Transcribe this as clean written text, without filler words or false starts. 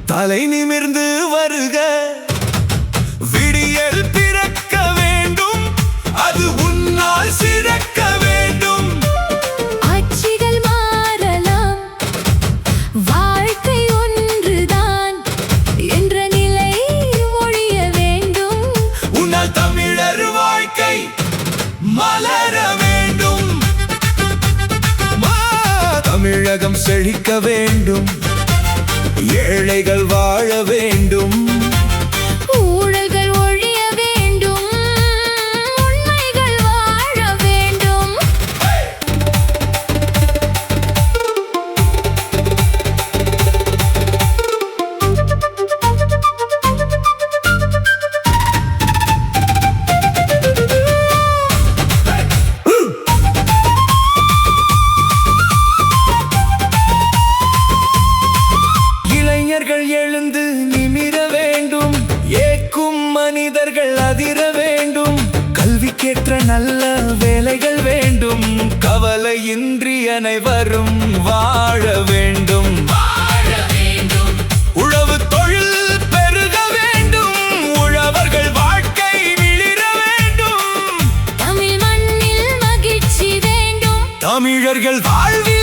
தலை நிமிர்ந்து வருக, விடியல் பிறக்க வேண்டும், அது உன்னால் சிறக்க வேண்டும். ஆட்சிகள் மாறலாம், வாழ்க்கை ஒன்றுதான் என்ற நிலை ஒழிய வேண்டும். உன்னால் தமிழர் வாழ்க்கை மலர வேண்டும். தமிழகம் செழிக்க வேண்டும், ஏழைகள் வாழ வேண்டும், ஊழல்கள் ஒழிய வேண்டும், உண்மைகள் வாழ வேண்டும். இளைஞர்கள் எழுந்து நிமிர வேண்டும், ஏக்கும் மனிதர்கள் அதிர வேண்டும், கல்விக்கேற்ற நல்ல வேலைகள் வேண்டும், கவலையின்றி அனைவரும் வாழ வேண்டும். உழவு தொழில் பெருக வேண்டும், உழவர்கள் வாழ்க்கை மிளிர வேண்டும். தமிழ் மண்ணில் மகிழ்ச்சி வேண்டும், தமிழர்கள் வாழ்வில்